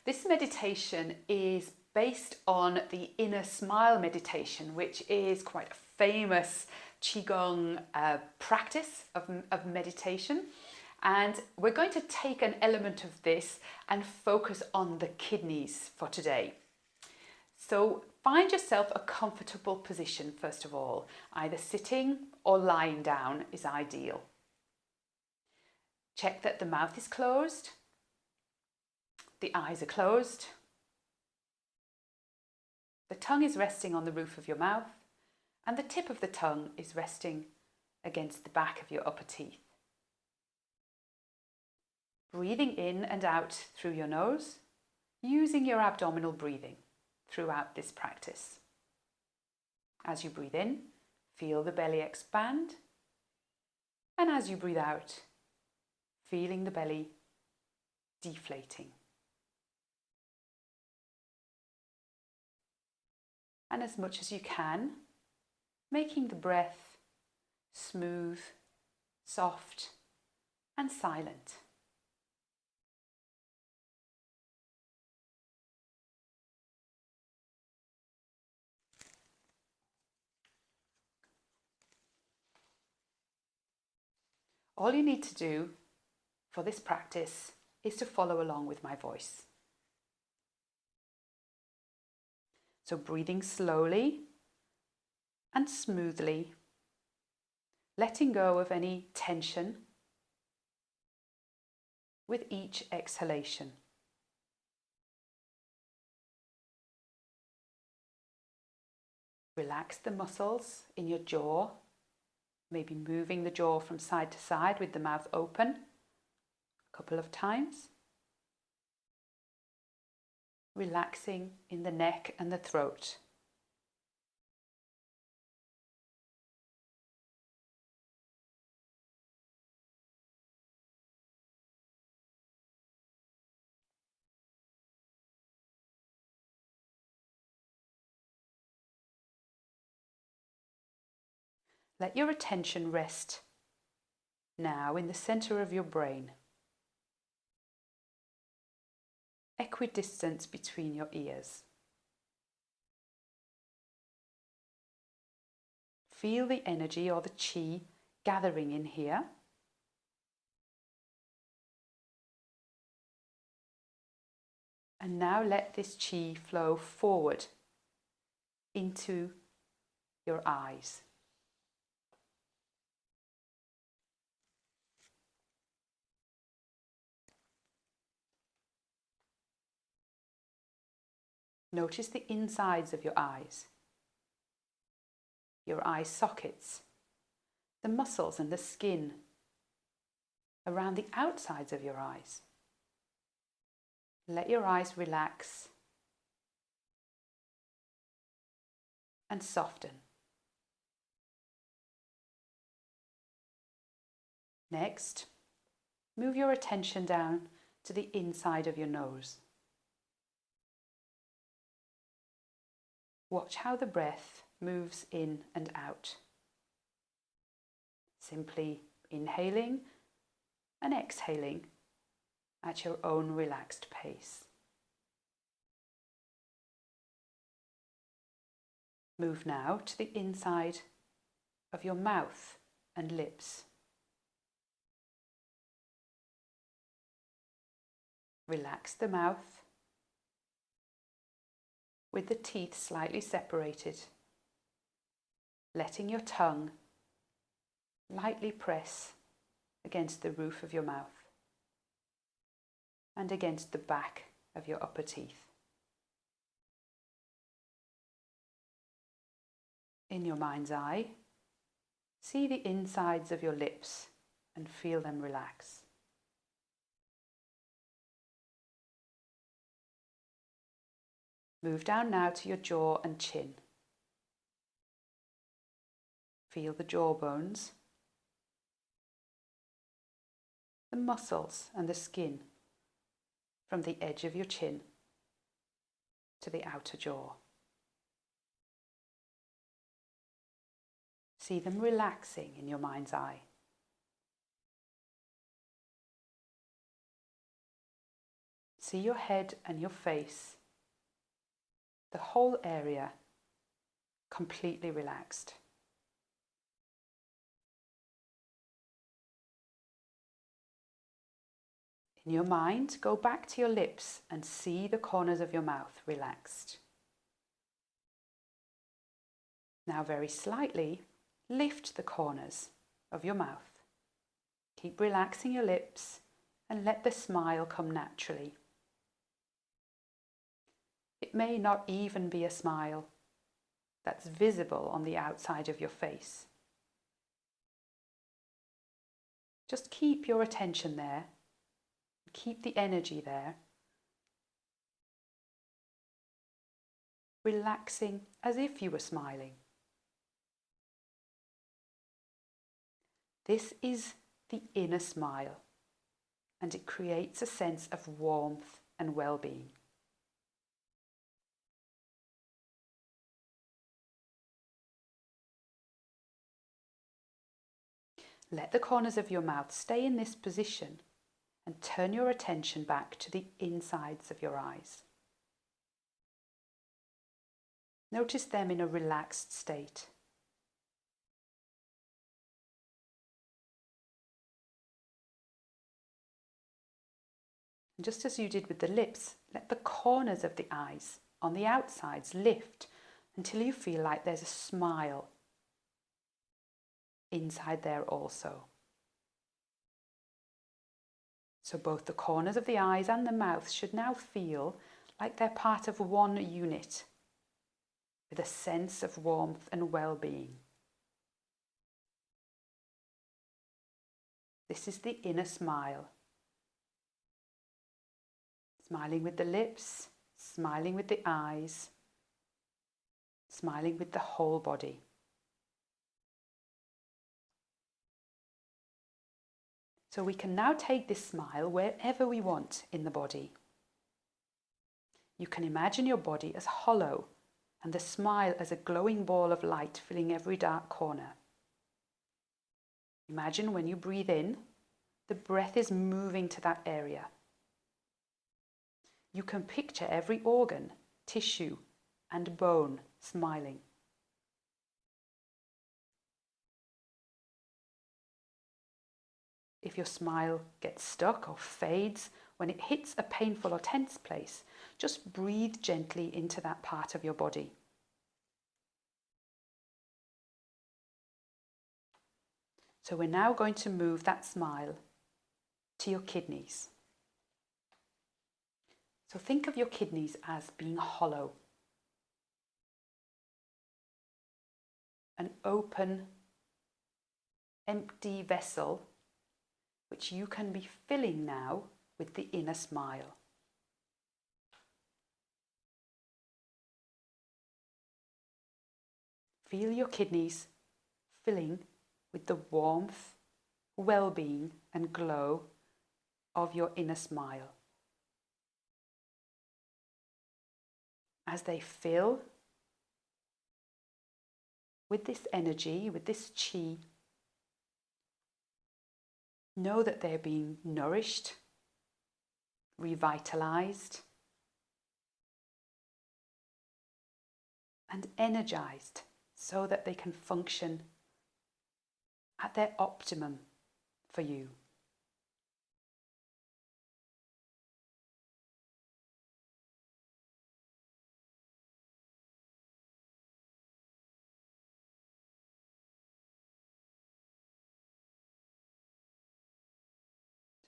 This meditation is based on the inner smile meditation, which is quite a famous Qigong practice of meditation. And we're going to take an element of this and focus on the kidneys for today. So find yourself a comfortable position first of all. Either sitting or lying down is ideal. Check that the mouth is closed, the eyes are closed, the tongue is resting on the roof of your mouth, and the tip of the tongue is resting against the back of your upper teeth. Breathing in and out through your nose, using your abdominal breathing throughout this practice. As you breathe in, feel the belly expand, and as you breathe out, feeling the belly deflating. And as much as you can, making the breath smooth, soft, and silent. All you need to do for this practice is to follow along with my voice. So breathing slowly and smoothly, letting go of any tension with each exhalation. Relax the muscles in your jaw, maybe moving the jaw from side to side with the mouth open a couple of times. Relaxing in the neck and the throat. Let your attention rest now in the center of your brain. Equidistance between your ears. Feel the energy or the chi gathering in here. And now let this chi flow forward into your eyes. Notice the insides of your eyes, your eye sockets, the muscles and the skin around the outsides of your eyes. Let your eyes relax and soften. Next, move your attention down to the inside of your nose. Watch how the breath moves in and out. Simply inhaling and exhaling at your own relaxed pace. Move now to the inside of your mouth and lips. Relax the mouth with the teeth slightly separated, letting your tongue lightly press against the roof of your mouth and against the back of your upper teeth. In your mind's eye, see the insides of your lips and feel them relax. Move down now to your jaw and chin. Feel the jaw bones, the muscles and the skin from the edge of your chin to the outer jaw. See them relaxing in your mind's eye. See your head and your face, the whole area completely relaxed. In your mind, go back to your lips and see the corners of your mouth relaxed. Now very slightly, lift the corners of your mouth. Keep relaxing your lips and let the smile come naturally. It may not even be a smile that's visible on the outside of your face. Just keep your attention there. Keep the energy there. Relaxing as if you were smiling. This is the inner smile, and it creates a sense of warmth and well-being. Let the corners of your mouth stay in this position and turn your attention back to the insides of your eyes. Notice them in a relaxed state. And just as you did with the lips, let the corners of the eyes on the outsides lift until you feel like there's a smile inside there also. So both the corners of the eyes and the mouth should now feel like they're part of one unit, with a sense of warmth and well-being. This is the inner smile. Smiling with the lips, smiling with the eyes, smiling with the whole body. So we can now take this smile wherever we want in the body. You can imagine your body as hollow and the smile as a glowing ball of light filling every dark corner. Imagine when you breathe in, the breath is moving to that area. You can picture every organ, tissue, and bone smiling. If your smile gets stuck or fades when it hits a painful or tense place, just breathe gently into that part of your body. So we're now going to move that smile to your kidneys. So think of your kidneys as being hollow, an open, empty vessel which you can be filling now with the inner smile. Feel your kidneys filling with the warmth, well-being and glow of your inner smile. As they fill with this energy, with this chi, know that they're being nourished, revitalized, and energized so that they can function at their optimum for you.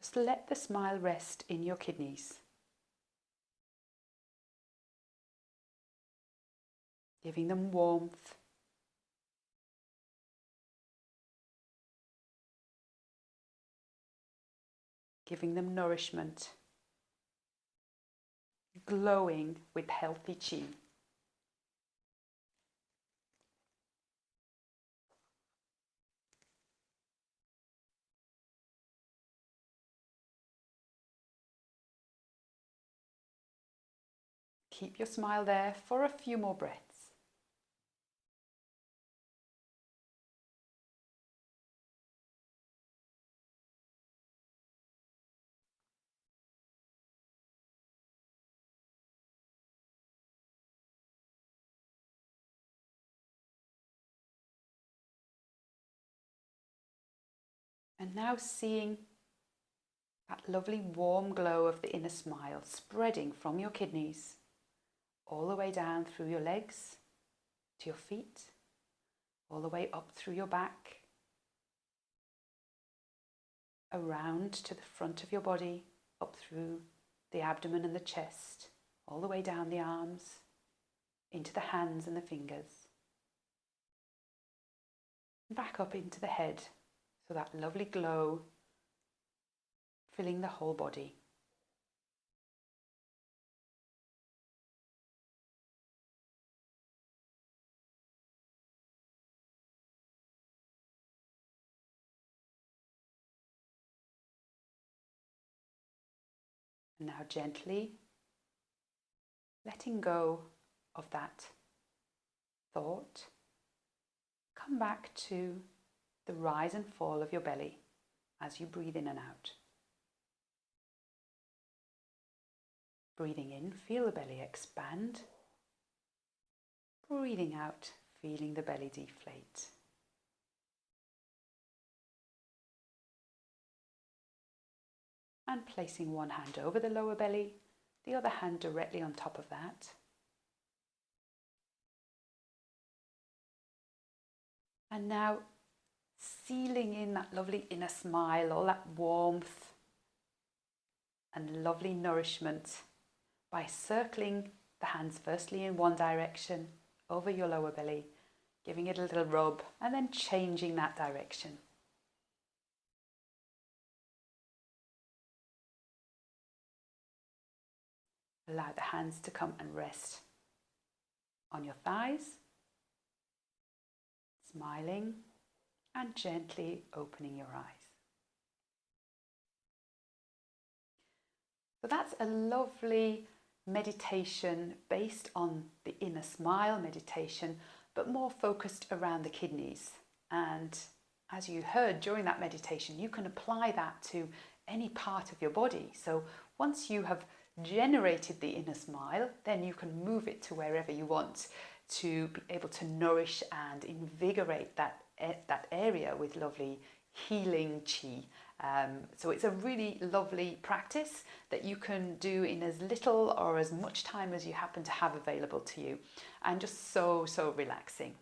Just let the smile rest in your kidneys, giving them warmth, giving them nourishment, glowing with healthy chi. Keep your smile there for a few more breaths. And now seeing that lovely warm glow of the inner smile spreading from your kidneys all the way down through your legs to your feet, all the way up through your back, around to the front of your body, up through the abdomen and the chest, all the way down the arms, into the hands and the fingers, back up into the head, so that lovely glow filling the whole body. And now gently letting go of that thought, come back to the rise and fall of your belly as you breathe in and out. Breathing in, feel the belly expand. Breathing out, feeling the belly deflate. And placing one hand over the lower belly, the other hand directly on top of that. And now sealing in that lovely inner smile, all that warmth and lovely nourishment by circling the hands firstly in one direction over your lower belly, giving it a little rub and then changing that direction. Allow the hands to come and rest on your thighs, smiling and gently opening your eyes. So that's a lovely meditation based on the inner smile meditation, but more focused around the kidneys. And as you heard during that meditation, you can apply that to any part of your body. So once you have generated the inner smile, then you can move it to wherever you want to be able to nourish and invigorate that area with lovely healing qi. So it's a really lovely practice that you can do in as little or as much time as you happen to have available to you, and just so relaxing.